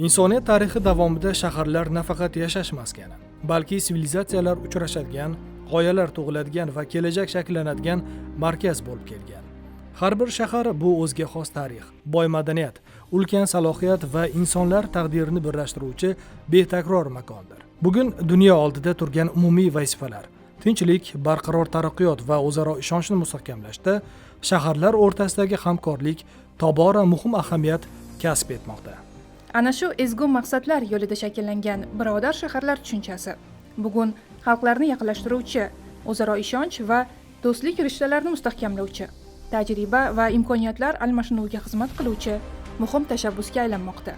Insoniyat tarixi davomida shaharlar nafaqat yashash maskani, balki sivilizatsiyalar uchrashadigan, g'oyalar tug'iladigan va kelajak shakllanadigan markaz bo'lib kelgan. Har bir shahar bu o'ziga xos tarix, boy madaniyat, ulkan salohiyat va insonlar taqdirini birlashtiruvchi betakror makondir. Bugun dunyo oldida turgan umumiy vazifalar, tinchlik, barqaror taraqqiyot va o'zaro ishonchni mustahkamlashda shaharlar o'rtasidagi hamkorlik tobora muhim ahamiyat kasb etmoqda. Ana shu ezgu maqsadlar yo'lida shakllangan birodar shaharlar tushunchasi bugun xalqlarni yaqinlashtiruvchi, o'zaro ishonch va do'stlik rishtalarini mustahkamlovchi, tajriba va imkoniyatlar almashinuviga xizmat qiluvchi muhim tashabbusga aylanmoqda.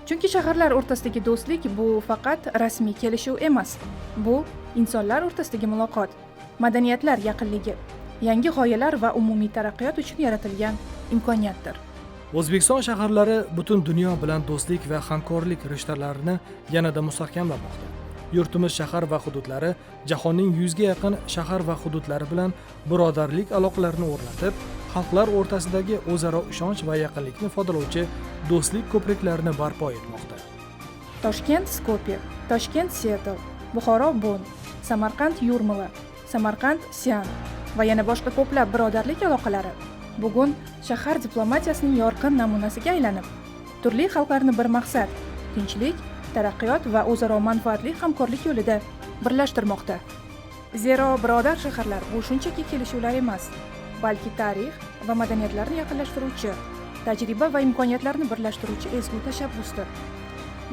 Chunki shaharlar o'rtasidagi do'stlik bu faqat rasmiy kelishuv emas, bu insonlar o'rtasidagi muloqot, madaniyatlar yaqinligi, yangi g'oyalar va umumiy taraqqiyot uchun yaratilgan imkoniyatdir. O'zbekiston shaharlari butun dunyo bilan do'stlik va hamkorlik rishtalarini yanada mustahkamlamoqda. Yurtimiz shahar va hududlari jahonning 100 ga yaqin shahar va hududlari bilan birodarlik aloqalarini o'rnatib, xalqlar o'rtasidagi o'zaro ishonch va yaqinlikni ifodalovchi do'stlik ko'priklarini barpo etmoqda. Toshkent Skopje, Toshkent Seattle, Buxoro Bon, Samarqand Yurmala, Samarqand Sian va yana boshqa ko'plab birodarlik aloqalari bugun shahar diplomatiyasining yorqin namunasiga aylanib, turli xalqlarni bir maqsad, tinchlik, taraqqiyot va o'zaro manfaatli hamkorlik yo'lida birlashtirmoqda. Zero birodar shaharlar bu shunchaki kelishuvlar emas, balki tarix va madaniyatlarni yaqinlashtiruvchi, tajriba va imkoniyatlarni birlashtiruvchi ezgu tashabbusdir.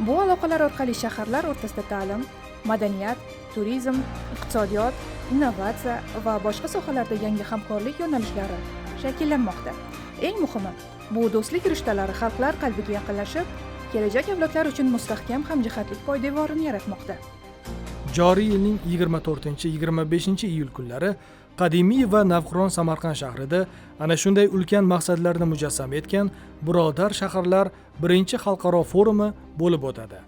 Bu aloqalar orqali shaharlar o'rtasida ta'lim, madaniyat, turizm, iqtisodiyot, innovatsiya va boshqa sohalarda yangi hamkorlik yo'nalishlari shakllanmoqda. Eng muhimi, bu do'stlik rishtalari xalqlar qalbiga yaqinlashib, kelajak avlodlar uchun mustahkam hamjihatlik poydevorini yaratmoqda. Joriy yilning 24-25 iyul kunlari qadimiy va navqiron Samarqand shahrida ana shunday ulkan maqsadlarni mujassam etgan birodar shaharlar birinchi xalqaro forumi bo'lib o'tadi.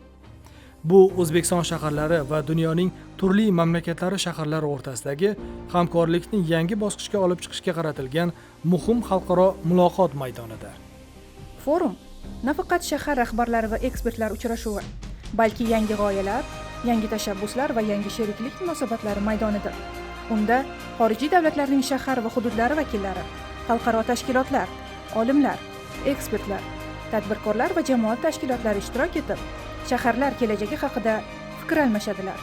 Bu O'zbekiston shaharlari va dunyoning turli mamlakatlari shaharlari o'rtasidagi hamkorlikni yangi bosqichga olib chiqishga qaratilgan muhim xalqaro muloqot maydonidir. Forum nafaqat shahar rahbarlari va ekspertlar uchrashuvi, balki yangi g'oyalar, yangi tashabbuslar va yangi sheriklik munosabatlari maydonidir. Unda xorijiy davlatlarning shahar va hududlari vakillari, xalqaro tashkilotlar, olimlar, ekspertlar, tadbirkorlar va jamoat tashkilotlari ishtirok etib, shaharlar kelajagi haqida fikr almashadilar.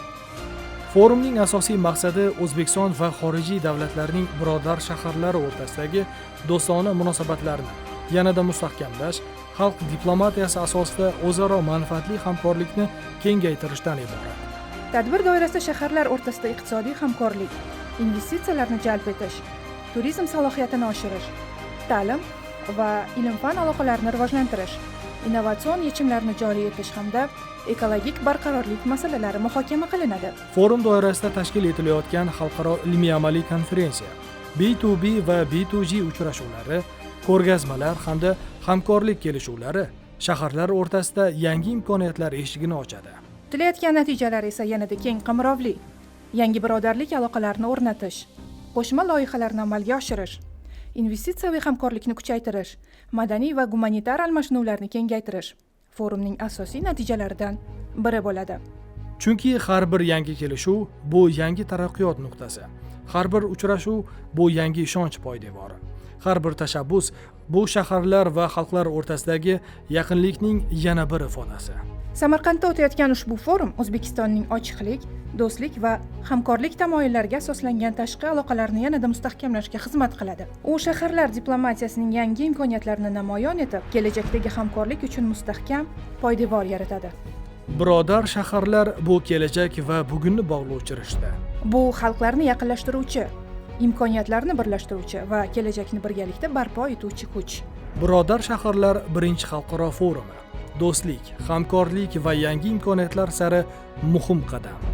Forumning asosiy maqsadi O'zbekiston va xorijiy davlatlarning birodar shaharlari o'rtasidagi do'stona munosabatlarni yanada mustahkamlash, xalq diplomatiyasi asosida o'zaro manfaatli hamkorlikni kengaytirishdan iborat. Tadbir doirasida shaharlar o'rtasida iqtisodiy hamkorlik, investitsiyalarni jalb etish, turizm salohiyatini oshirish, ta'lim va ilm-fan aloqalarini rivojlantirish, innovatsion yechimlarni joriy etish hamda ekologik barqarorlik masalalari muhokama qilinadi. Forum doirasida tashkil etilayotgan xalqaro ilmiy-amaliy konferensiya, B2B va B2G uchrashuvlari, ko'rgazmalar hamda hamkorlik kelishuvlari shaharlar o'rtasida yangi imkoniyatlar eshigini ochadi. Tilayotgan natijalar esa yanada keng qamrovli, yangi birodarlik aloqalarini o'rnatish, qo'shma loyihalarni amalga oshirish, investitsiyaviy hamkorlikni kuchaytirish, madaniy va gumanitar almashinuvlarni kengaytirish forumning asosiy natijalaridan biri bo'ladi. Chunki har bir yangi kelishuv bu yangi taraqqiyot nuqtasi, har bir uchrashuv bu yangi ishonch poydevori, har bir tashabbus bu shaharlar va xalqlar o'rtasidagi yaqinlikning yana bir ifodasi. Samarqandda o'tayotgan ushbu forum O'zbekistonning ochiqlik, do'stlik va hamkorlik tamoyillariga asoslangan tashqi aloqalarni yanada mustahkamlashga xizmat qiladi. U shaharlar diplomatiyasining yangi imkoniyatlarini namoyon etib, kelajakdagi hamkorlik uchun mustahkam poydevor yaratadi. Birodar shaharlar bu kelajak va bugunni bog'lovchi rishta. Bu xalqlarni yaqinlashtiruvchi, imkoniyatlarni birlashtiruvchi va kelajakni birgalikda barpo etuvchi kuch. Birodar shaharlar birinchi xalqaro forumi do'stlik, hamkorlik va yangi imkoniyatlar sari muhim qadam.